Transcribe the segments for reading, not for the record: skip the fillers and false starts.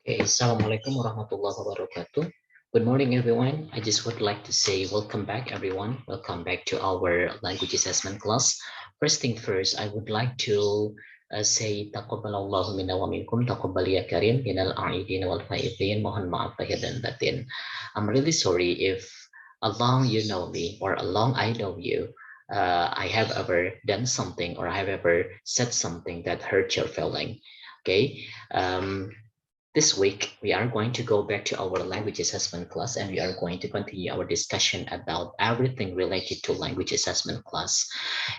Okay, Assalamualaikum warahmatullahi wabarakatuh. Good morning, everyone. I just would like to say welcome back, everyone. Welcome back to our language assessment class. First thing first, I would like to say taqabbalallahu minna wa minkum taqabbal ya karim minal a'idin wal faizin. Mohon maaf lahir dan batin. I'm really sorry if along you know me or along I know you, I have ever done something or I have ever said something that hurt your feeling. Okay. This week, we are going to go back to our language assessment class and we are going to continue our discussion about everything related to language assessment class.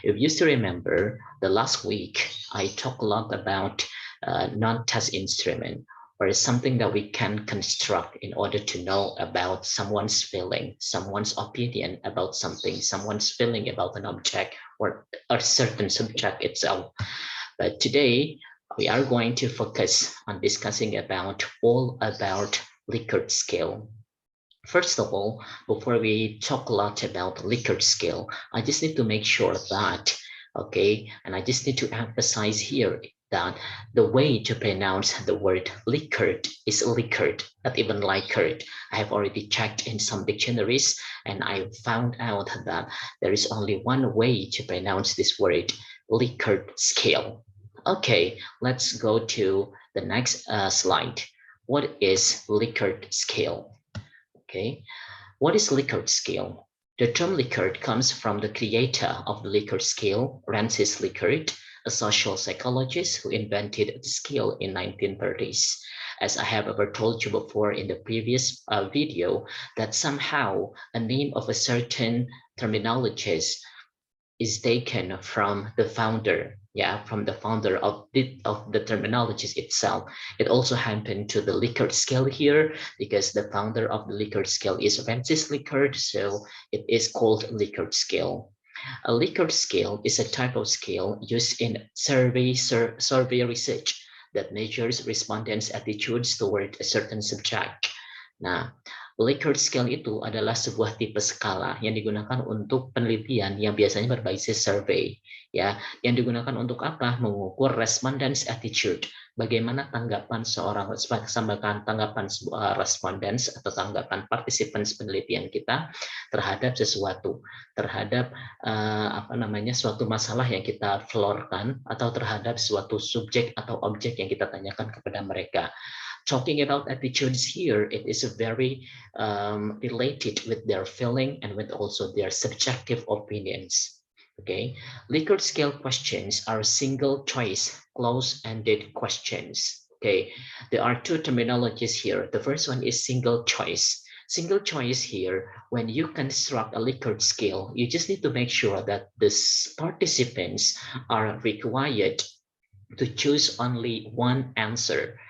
If you still remember, the last week, I talked a lot about non-test instrument or something that we can construct in order to know about someone's feeling, someone's opinion about something, someone's feeling about an object or a certain subject itself. But today, we are going to focus on discussing about all about Likert scale. First of all, before we talk a lot about Likert scale, I just need to make sure that, okay, and I just need to emphasize here that the way to pronounce the word Likert is Likert, not even Likert. I have already checked in some dictionaries and I found out that there is only one way to pronounce this word, Likert scale. Okay, let's go to the next slide. What is Likert scale? Okay, what is Likert scale? The term Likert comes from the creator of the Likert scale, Francis Likert, a social psychologist who invented the scale in 1930s. As I have ever told you before in the previous video, that somehow a name of a certain terminologist is taken from the founder, from the founder of the terminologies itself. It also happened to the Likert scale here because the founder of the Likert scale is Francis Likert, so it is called Likert scale. A Likert scale is a type of scale used in survey research that measures respondents' attitudes toward a certain subject. Nah, Likert scale itu adalah sebuah tipe skala yang digunakan untuk penelitian yang biasanya berbasis survey. Ya, yang digunakan untuk apa? Mengukur respondents' attitude. Bagaimana tanggapan seorang tanggapan respondents atau tanggapan participants penelitian kita terhadap sesuatu, terhadap suatu masalah yang kita florkan atau terhadap suatu subjek atau objek yang kita tanyakan kepada mereka. Talking about attitudes here, it is very related with their feeling and with also their subjective opinions. Okay, Likert scale questions are single choice, close-ended questions. Okay, there are two terminologies here. The first one is single choice. Single choice here, when you construct a Likert scale, you just need to make sure that the participants are required to choose only one answer.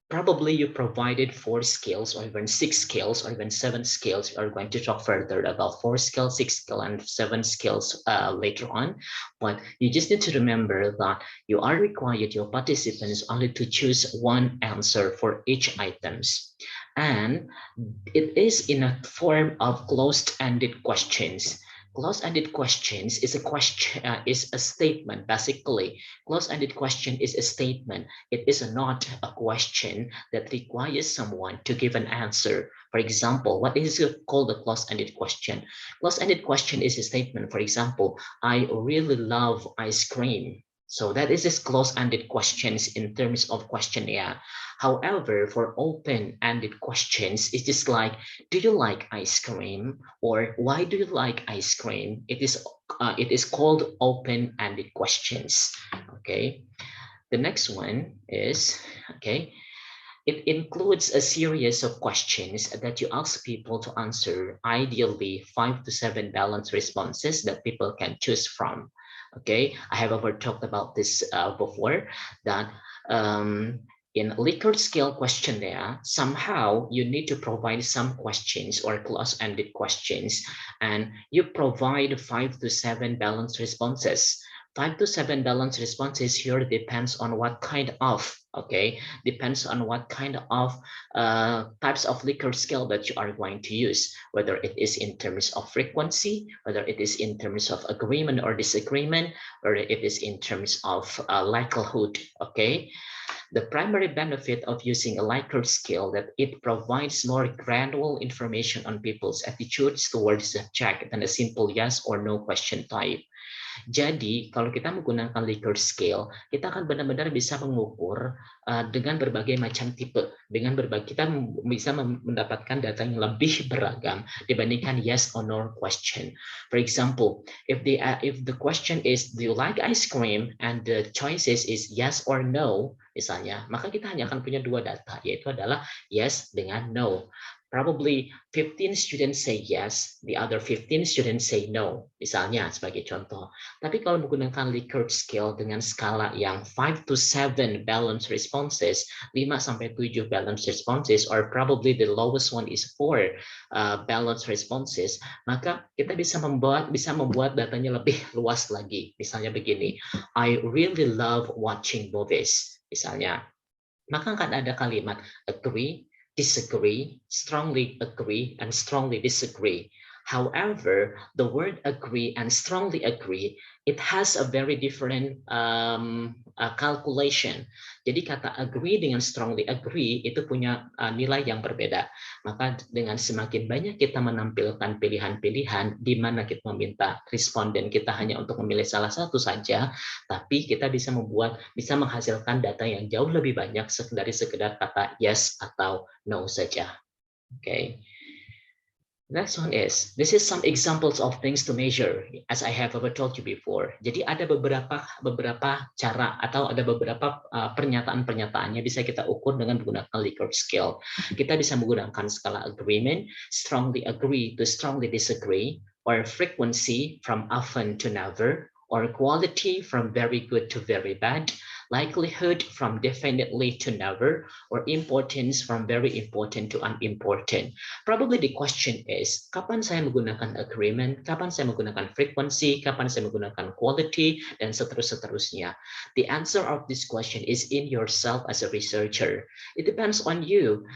Probably you provided 4 scales or even 6 scales or even 7 scales. We are going to talk further about 4 scales, 6 scales, and 7 scales later on. But you just need to remember that you are required, your participants, only to choose one answer for each items. And it is in a form of closed-ended questions. Close-ended questions is a statement. Basically, close-ended question is a statement. It is not a question that requires someone to give an answer. For example, what is called a close-ended question? Close-ended question is a statement. For example, I really love ice cream. So that is just close-ended questions in terms of questionnaire. However, for open-ended questions, it's just like, do you like ice cream? Or why do you like ice cream? It is called open-ended questions. Okay. The next one is, okay, it includes a series of questions that you ask people to answer, ideally 5 to 7 balanced responses that people can choose from. Okay, I have ever talked about this before, that in Likert scale questionnaire, somehow you need to provide some questions or close-ended questions, and you provide 5 to 7 balanced responses. 5 to 7 balanced responses here depends on what kind of, okay, depends on what kind of types of Likert scale that you are going to use, whether it is in terms of frequency, whether it is in terms of agreement or disagreement, or it is in terms of likelihood, okay? The primary benefit of using a Likert scale that it provides more granular information on people's attitudes towards the subject than a simple yes or no question type. Jadi, kalau kita menggunakan Likert Scale, kita akan benar-benar bisa mengukur dengan berbagai macam tipe. Dengan berbagai kita bisa mendapatkan data yang lebih beragam dibandingkan yes or no question. For example, if the question is do you like ice cream and the choices is yes or no, misalnya, maka kita hanya akan punya dua data, yaitu adalah yes dengan no. Probably 15 students say yes, the other 15 students say no, misalnya sebagai contoh. Tapi kalau menggunakan Likert Scale dengan skala yang 5 to 7 balanced responses, 5 sampai 7 balanced responses, or probably the lowest one is 4 balanced responses, maka kita bisa membuat datanya lebih luas lagi. Misalnya begini, I really love watching movies, misalnya. Maka akan ada kalimat agree, disagree, strongly agree, and strongly disagree. However, the word agree and strongly agree, it has a very different calculation. Jadi kata agree dengan strongly agree itu punya nilai yang berbeda. Maka dengan semakin banyak kita menampilkan pilihan-pilihan di mana kita meminta responden kita hanya untuk memilih salah satu saja, tapi kita bisa menghasilkan data yang jauh lebih banyak dari sekedar kata yes atau no saja. Okay. Next one is, this is some examples of things to measure, as I have ever told you before. Jadi ada beberapa cara atau ada beberapa pernyataan-pernyataan yang bisa kita ukur dengan menggunakan Likert Scale. Kita bisa menggunakan skala agreement, strongly agree to strongly disagree, or frequency from often to never, or quality from very good to very bad, likelihood from definitely to never, or importance from very important to unimportant. Probably the question is, kapan saya menggunakan agreement, kapan saya menggunakan frequency, kapan saya menggunakan quality, dan seterusnya. The answer of this question is in yourself as a researcher. It depends on you.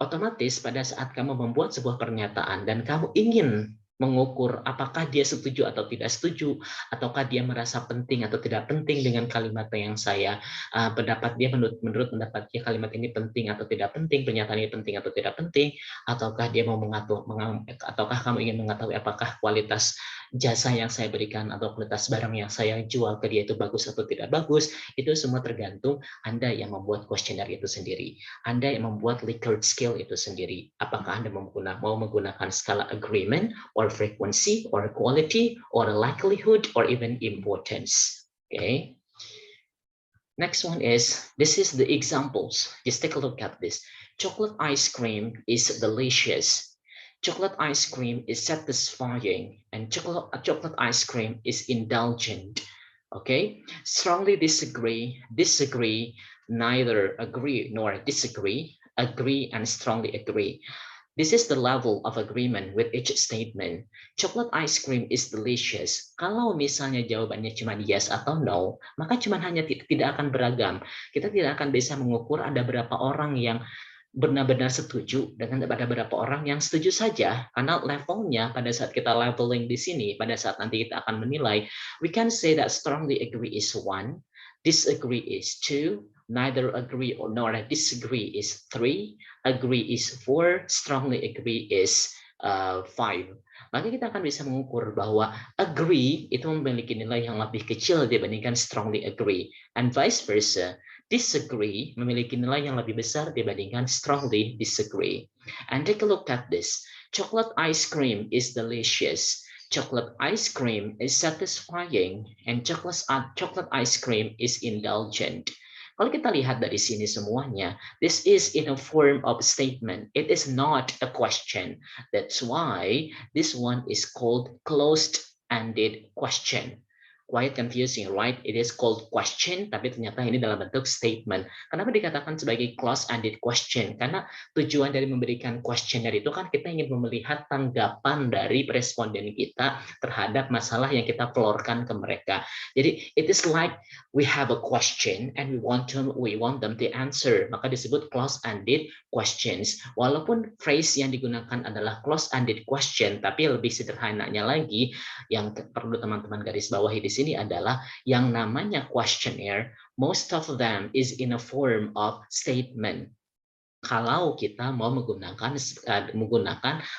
Otomatis pada saat kamu membuat sebuah pernyataan dan kamu ingin mengukur apakah dia setuju atau tidak setuju, ataukah dia merasa penting atau tidak penting dengan kalimat yang saya pendapat dia menurut pendapat dia kalimat ini penting atau tidak penting, pernyataan ini penting atau tidak penting, ataukah dia mau ataukah kamu ingin mengetahui apakah kualitas jasa yang saya berikan atau kualitas barang yang saya jual ke dia itu bagus atau tidak bagus. Itu semua tergantung Anda yang membuat kuesioner itu sendiri, Anda yang membuat Likert Scale itu sendiri. Apakah Anda mau menggunakan skala agreement, or frequency, or quality, or likelihood, or even importance. Okay. Next one is, this is the examples. Just take a look at this. Chocolate ice cream is delicious. Chocolate ice cream is satisfying, and chocolate ice cream is indulgent. Okay. Strongly disagree, neither agree nor disagree, agree and strongly agree. This is the level of agreement with each statement. Chocolate ice cream is delicious. Kalau misalnya jawabannya cuma yes atau no, maka cuma hanya tidak akan beragam. Kita tidak akan bisa mengukur ada berapa orang yang benar-benar setuju dengan ada berapa orang yang setuju saja, karena levelnya pada saat kita leveling di sini, pada saat nanti kita akan menilai, we can say that strongly agree is 1, disagree is 2, neither agree or nor disagree is 3, agree is 4, strongly agree is 5. Maka kita akan bisa mengukur bahwa agree itu memiliki nilai yang lebih kecil dibandingkan strongly agree, and vice versa. Disagree memiliki nilai yang lebih besar dibandingkan strongly disagree. And take a look at this. Chocolate ice cream is delicious. Chocolate ice cream is satisfying, and chocolate ice cream is indulgent. Kalau kita lihat dari sini semuanya, this is in a form of statement. It is not a question. That's why this one is called closed-ended question. Quite confusing, right? It is called question, tapi ternyata ini dalam bentuk statement. Kenapa dikatakan sebagai close-ended question? Karena tujuan dari memberikan questionnaire itu kan kita ingin melihat tanggapan dari responden kita terhadap masalah yang kita pelorkan ke mereka. Jadi it is like we have a question and we want them to answer. Maka disebut close-ended questions. Walaupun phrase yang digunakan adalah close-ended question, tapi lebih sederhananya lagi yang perlu teman-teman garis bawahi di sini adalah yang namanya questionnaire, most of them is in a form of statement. Kalau kita mau menggunakan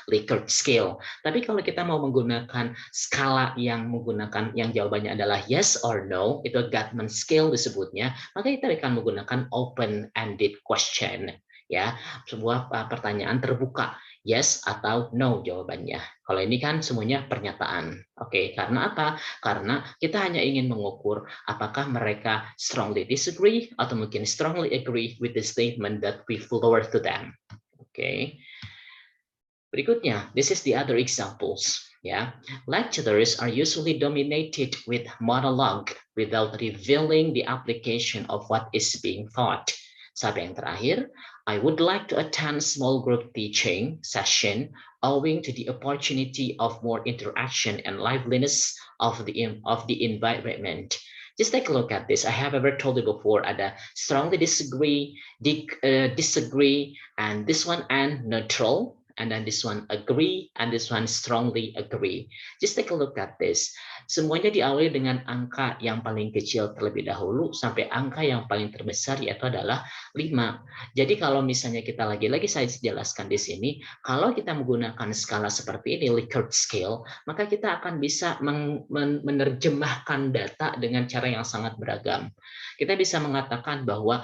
Likert Scale. Tapi kalau kita mau menggunakan skala yang menggunakan yang jawabannya adalah yes or no, itu Gottman Scale disebutnya, maka kita akan menggunakan open-ended question. Ya, sebuah pertanyaan terbuka, yes atau no jawabannya. Kalau ini kan semuanya pernyataan. Oke, karena apa? Karena kita hanya ingin mengukur apakah mereka strongly disagree atau mungkin strongly agree with the statement that we forward to them. Oke. Berikutnya, this is the other examples. Ya, lecturers are usually dominated with monologue without revealing the application of what is being taught. Sampai yang terakhir, I would like to attend small group teaching session owing to the opportunity of more interaction and liveliness of the environment. Just take a look at this. I have ever told you before, ada strongly disagree, disagree, and this one and neutral. And then this one agree, and this one strongly agree. Just take a look at this. Semuanya diawali dengan angka yang paling kecil terlebih dahulu sampai angka yang paling terbesar yaitu adalah 5. Jadi kalau misalnya kita lagi-lagi saya jelaskan di sini, kalau kita menggunakan skala seperti ini, Likert Scale, maka kita akan bisa menerjemahkan data dengan cara yang sangat beragam. Kita bisa mengatakan bahwa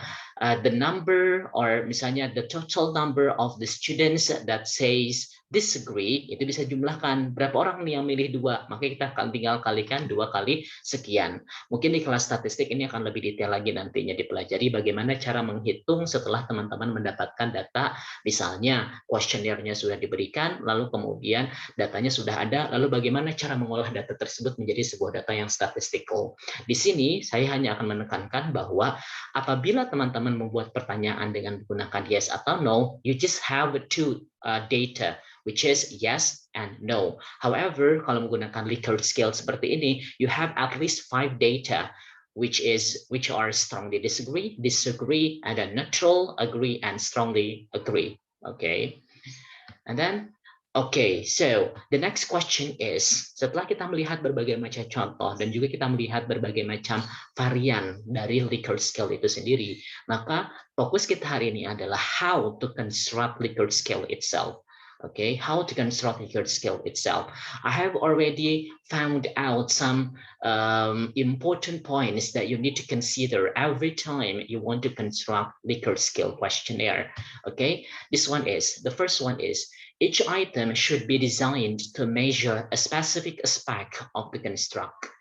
the number or misalnya the total number of the students that says disagree itu bisa jumlahkan berapa orang nih yang milih 2, maka kita akan tinggal kalikan 2 kali sekian. Mungkin di kelas statistik ini akan lebih detail lagi nantinya dipelajari bagaimana cara menghitung setelah teman-teman mendapatkan data, misalnya kuesionernya sudah diberikan lalu kemudian datanya sudah ada, lalu bagaimana cara mengolah data tersebut menjadi sebuah data yang statistical. Di sini saya hanya akan menekankan bahwa apabila teman-teman membuat pertanyaan dengan menggunakan yes atau no, you just have two data, which is yes and no. However, kalau menggunakan Likert Scale seperti ini, you have at least 5 data, which are strongly disagree, and then neutral, agree, and strongly agree. Okay, and then okay, so the next question is, setelah kita melihat berbagai macam contoh dan juga kita melihat berbagai macam varian dari Likert Scale itu sendiri, maka fokus kita hari ini adalah how to construct Likert Scale itself. Okay, how to construct Likert Scale itself. I have already found out some important points that you need to consider every time you want to construct Likert Scale questionnaire. Okay, the first one is, each item should be designed to measure a specific aspect of the construct.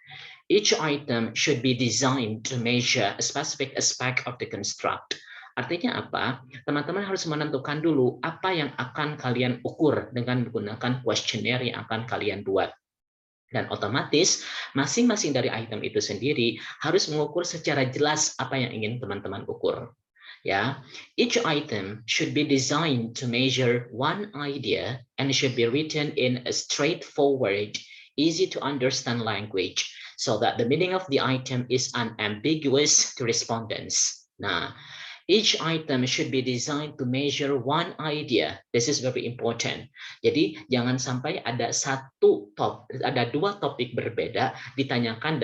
Each item should be designed to measure a specific aspect of the construct. Artinya apa? Teman-teman harus menentukan dulu apa yang akan kalian ukur dengan menggunakan kuesioner yang akan kalian buat. Dan otomatis masing-masing dari item itu sendiri harus mengukur secara jelas apa yang ingin teman-teman ukur. Ya, each item should be designed to measure one idea and should be written in a straightforward, easy to understand language so that the meaning of the item is unambiguous to respondents. Nah, each item should be designed to measure one idea. This is very important. Jadi jangan sampai ada dua topik berbeda ditanyakan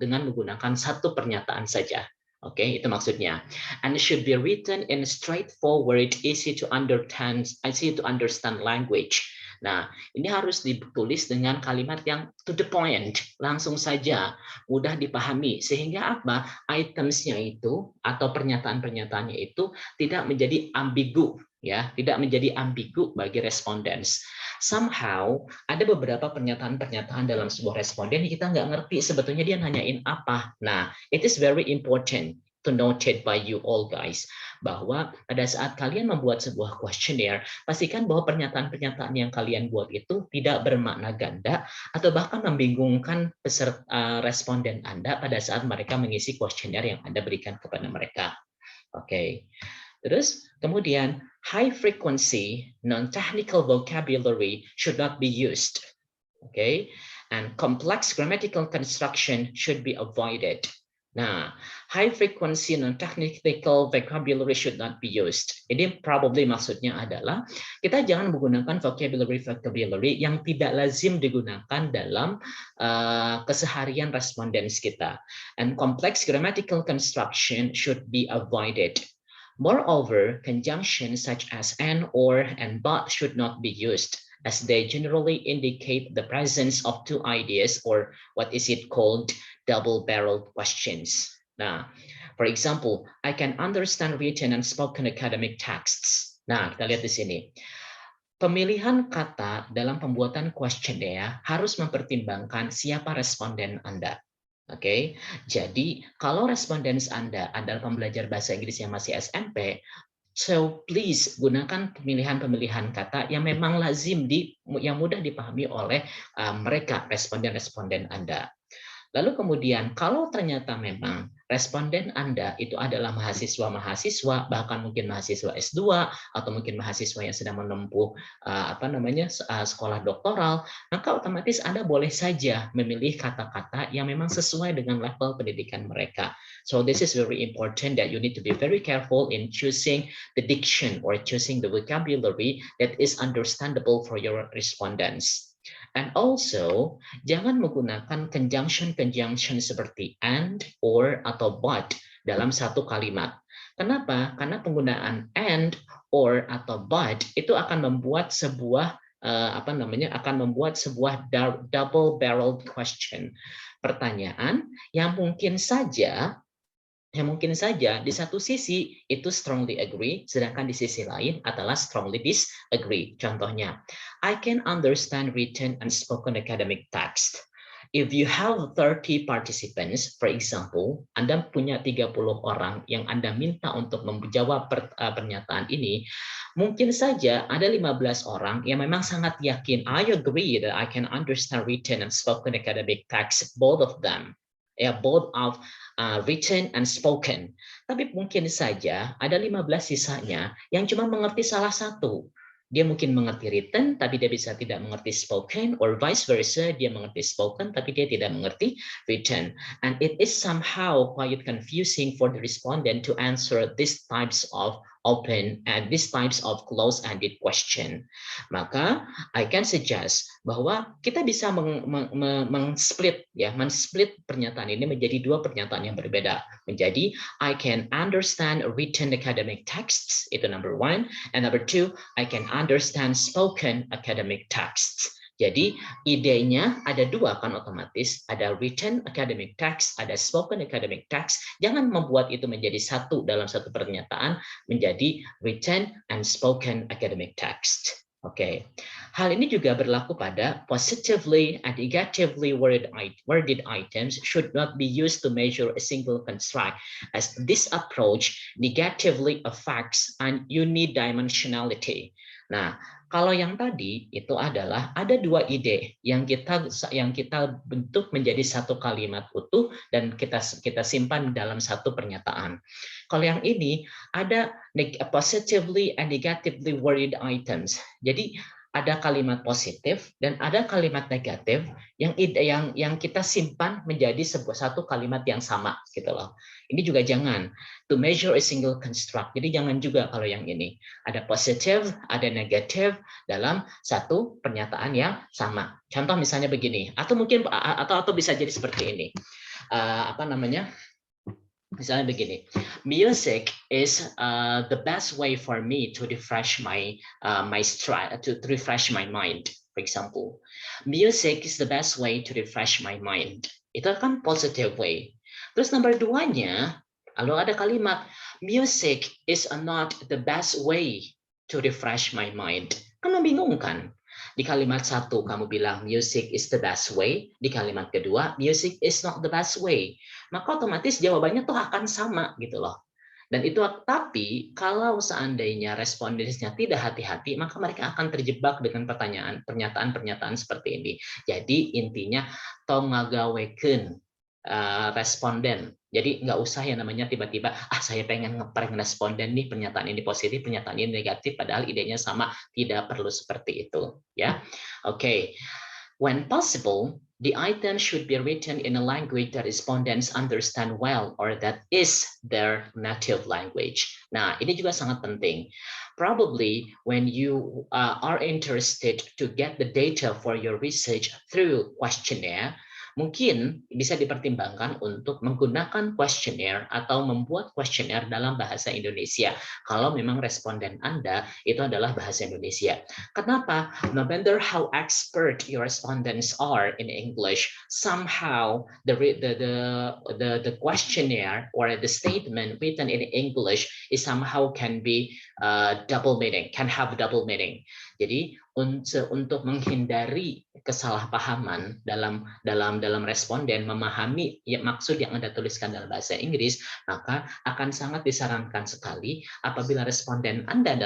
dengan menggunakan satu pernyataan saja. Oke, itu maksudnya. And it should be written in straightforward, easy to understand language. Nah, ini harus ditulis dengan kalimat yang to the point, langsung saja, mudah dipahami, sehingga apa? Itemsnya itu atau pernyataan-pernyataannya itu tidak menjadi ambigu, ya, tidak menjadi ambigu bagi respondents. Somehow ada beberapa pernyataan-pernyataan dalam sebuah responden kita nggak ngerti sebetulnya dia nanyain apa. Nah, it is very important to noted by you all guys, bahwa pada saat kalian membuat sebuah questionnaire, pastikan bahwa pernyataan-pernyataan yang kalian buat itu tidak bermakna ganda atau bahkan membingungkan responden Anda pada saat mereka mengisi questionnaire yang Anda berikan kepada mereka. Oke. Terus kemudian high frequency non-technical vocabulary should not be used. Okay? And complex grammatical construction should be avoided. Nah, high frequency non-technical vocabulary should not be used. Ini probably maksudnya adalah kita jangan menggunakan vocabulary yang tidak lazim digunakan dalam keseharian respondents kita. And complex grammatical construction should be avoided. Moreover, conjunctions such as and, or, and but should not be used, as they generally indicate the presence of two ideas, or what is it called, double-barreled questions. Nah, for example, I can understand written and spoken academic texts. Nah, kita lihat di sini. Pemilihan kata dalam pembuatan questionnaire harus mempertimbangkan siapa responden Anda. Oke, jadi kalau respondens Anda adalah pembelajar bahasa Inggris yang masih SMP, so please gunakan pemilihan-pemilihan kata yang memang lazim yang mudah dipahami oleh mereka responden-responden Anda. Lalu kemudian kalau ternyata memang responden Anda itu adalah mahasiswa-mahasiswa, bahkan mungkin mahasiswa S2 atau mungkin mahasiswa yang sedang menempuh sekolah doktoral, maka otomatis Anda boleh saja memilih kata-kata yang memang sesuai dengan level pendidikan mereka. So this is very important that you need to be very careful in choosing the diction or choosing the vocabulary that is understandable for your respondents. And also, jangan menggunakan conjunction seperti and, or, atau but dalam satu kalimat. Kenapa? Karena penggunaan and, or, atau but itu akan membuat sebuah double-barreled question. Pertanyaan yang mungkin saja di satu sisi itu strongly agree, sedangkan di sisi lain adalah strongly disagree. Contohnya, I can understand written and spoken academic text. If you have 30 participants, for example, Anda punya 30 orang yang Anda minta untuk menjawab pernyataan ini, mungkin saja ada 15 orang yang memang sangat yakin, I agree that I can understand written and spoken academic text, both of them. Both of written and spoken. Tapi mungkin saja ada 15 sisanya yang cuma mengerti salah satu. Dia mungkin mengerti written, tapi dia bisa tidak mengerti spoken, or vice versa, dia mengerti spoken, tapi dia tidak mengerti written. And it is somehow quite confusing for the respondent to answer these types of open and these types of close-ended question. Maka I can suggest bahwa kita bisa men-split pernyataan ini menjadi dua pernyataan yang berbeda. Menjadi I can understand written academic texts, itu number one, and number two, I can understand spoken academic texts. Jadi idenya ada dua kan otomatis, ada written academic text, ada spoken academic text. Jangan membuat itu menjadi satu dalam satu pernyataan, menjadi written and spoken academic text. Oke, hal ini juga berlaku pada positively and negatively worded items should not be used to measure a single construct, as this approach negatively affects an unidimensionality. Nah, kalau yang tadi itu adalah ada dua ide yang kita bentuk menjadi satu kalimat utuh dan kita simpan dalam satu pernyataan. Kalau yang ini ada positively and negatively worded items. Jadi ada kalimat positif dan ada kalimat negatif yang kita simpan menjadi satu kalimat yang sama gitu loh. Ini juga jangan to measure a single construct. Jadi jangan juga kalau yang ini ada positif, ada negatif dalam satu pernyataan yang sama. Contoh misalnya begini, atau mungkin atau bisa jadi seperti ini. Misalnya begini, music is the best way for me to refresh my mind. For example, music is the best way to refresh my mind. Itu kan positive way. Terus nomor duanya, lalu ada kalimat music is not the best way to refresh my mind. Kan membingungkan. Di kalimat satu kamu bilang music is the best way, di kalimat kedua music is not the best way. Maka otomatis jawabannya tuh akan sama gitu loh. Dan itu tapi kalau seandainya respondensnya tidak hati-hati, maka mereka akan terjebak dengan pernyataan-pernyataan seperti ini. Jadi intinya tong ngagawekeun responden. Jadi nggak usah yang namanya tiba-tiba saya pengen ngeprank responden nih, pernyataan ini positif, pernyataan ini negatif, padahal idenya sama. Tidak perlu seperti itu, ya. Oke. When possible, the item should be written in a language that respondents understand well or that is their native language. Nah, ini juga sangat penting. Probably when you are interested to get the data for your research through questionnaire, mungkin bisa dipertimbangkan untuk menggunakan questionnaire atau membuat questionnaire dalam bahasa Indonesia kalau memang responden Anda itu adalah bahasa Indonesia. Kenapa? No matter how expert your respondents are in English, somehow the questionnaire or the statement written in English is somehow can be double meaning, can have double meaning. Jadi untuk menghindari kesalahpahaman dalam responden memahami ya, maksud yang Anda tuliskan dalam bahasa Inggris, maka akan sangat disarankan sekali apabila responden Anda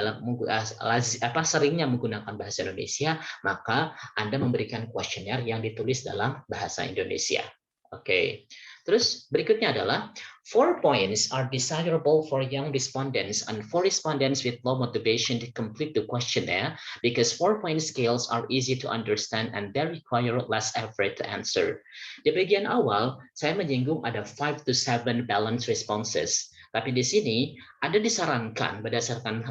seringnya menggunakan bahasa Indonesia, maka Anda memberikan kuesioner yang ditulis dalam bahasa Indonesia. Oke. Terus berikutnya adalah 4 points are desirable for young respondents and for respondents with low motivation to complete the questionnaire because 4-point scales are easy to understand and they require less effort to answer. Di bagian awal, saya menyinggung ada 5 to 7 balanced responses. Tapi di sini ada disarankan berdasarkan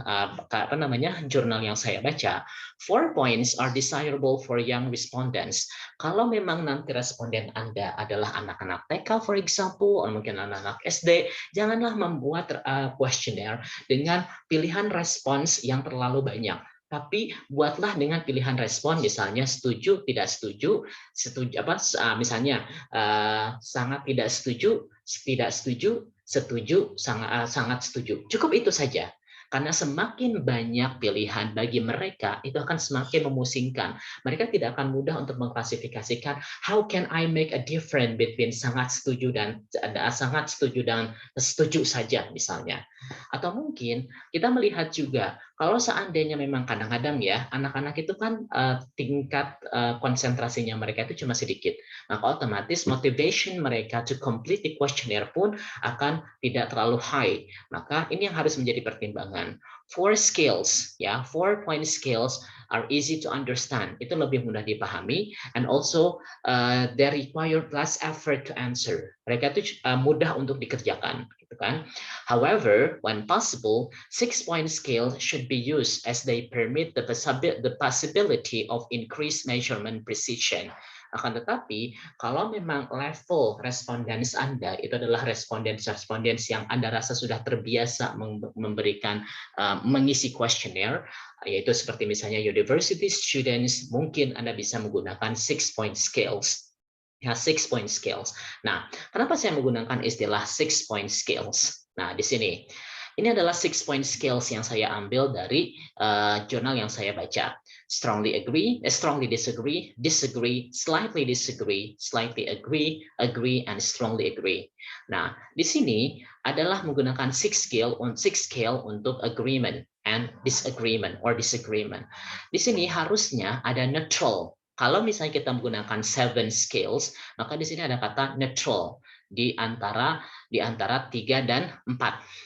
jurnal yang saya baca, 4 points are desirable for young respondents. Kalau memang nanti responden Anda adalah anak-anak TK, for example, atau mungkin anak-anak SD, janganlah membuat questionnaire dengan pilihan respons yang terlalu banyak. Tapi buatlah dengan pilihan respon, misalnya setuju, tidak setuju, misalnya sangat tidak setuju, setuju, sangat setuju. Cukup itu saja. Karena semakin banyak pilihan bagi mereka, itu akan semakin memusingkan. Mereka tidak akan mudah untuk mengklasifikasikan how can I make a difference between sangat setuju dan setuju saja misalnya. Atau mungkin kita melihat juga kalau seandainya memang kadang-kadang ya anak-anak itu kan tingkat konsentrasinya mereka itu cuma sedikit. Maka otomatis motivation mereka to complete the questionnaire pun akan tidak terlalu high. Maka ini yang harus menjadi pertimbangan. 4 scales, ya, 4-point scales are easy to understand. Itu lebih mudah dipahami, and also they require less effort to answer. Mereka itu mudah untuk dikerjakan, gitu kan? However, when possible, 6-point scale should be used as they permit the possibility of increased measurement precision. Akan tetapi, kalau memang level respondents Anda itu adalah respondents yang Anda rasa sudah terbiasa memberikan mengisi questionnaire, yaitu seperti misalnya university students, mungkin Anda bisa menggunakan 6-point scales. Ya, 6-point scales. Nah, kenapa saya menggunakan istilah 6-point scales? Nah, di sini. Ini adalah 6-point scales yang saya ambil dari jurnal yang saya baca. Strongly agree, strongly disagree, disagree, slightly agree, agree, and strongly agree. Nah, di sini adalah menggunakan 6 scale untuk agreement and disagreement or disagreement. Di sini harusnya ada neutral. Kalau misalnya kita menggunakan 7 scales, maka di sini ada kata neutral di antara 3 dan 4.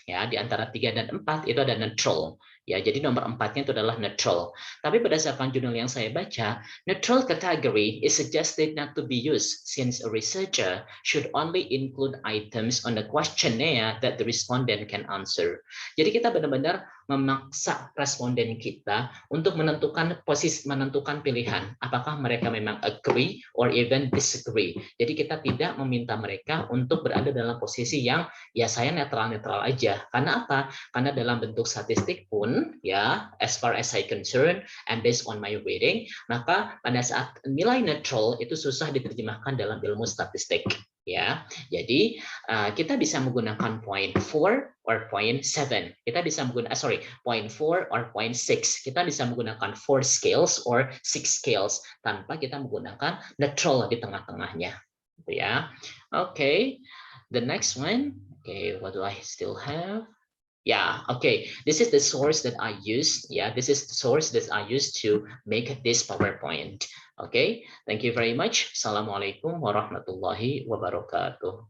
Ya, di antara 3 dan 4 itu ada neutral. Ya, jadi nomor 4-nya itu adalah neutral. Tapi berdasarkan jurnal yang saya baca, neutral category is suggested not to be used since a researcher should only include items on the questionnaire that the respondent can answer. Jadi kita benar-benar memaksa responden kita untuk menentukan pilihan apakah mereka memang agree or even disagree. Jadi kita tidak meminta mereka untuk berada dalam posisi yang ya saya netral-netral aja. Karena apa? Karena dalam bentuk statistik pun ya as far as I concern and based on my reading, maka pada saat nilai neutral itu susah diterjemahkan dalam ilmu statistik. Ya, jadi kita bisa menggunakan point 4 or point 7. Kita bisa menggunakan point 4 or point 6. Kita bisa menggunakan 4 scales or 6 scales tanpa kita menggunakan neutral di tengah-tengahnya. Gitu ya. Okay. The next one. Okay, what do I still have? Yeah, okay. This is the source that I used. Yeah, this is the source that I used to make this PowerPoint. Okay, thank you very much. Assalamualaikum warahmatullahi wabarakatuh.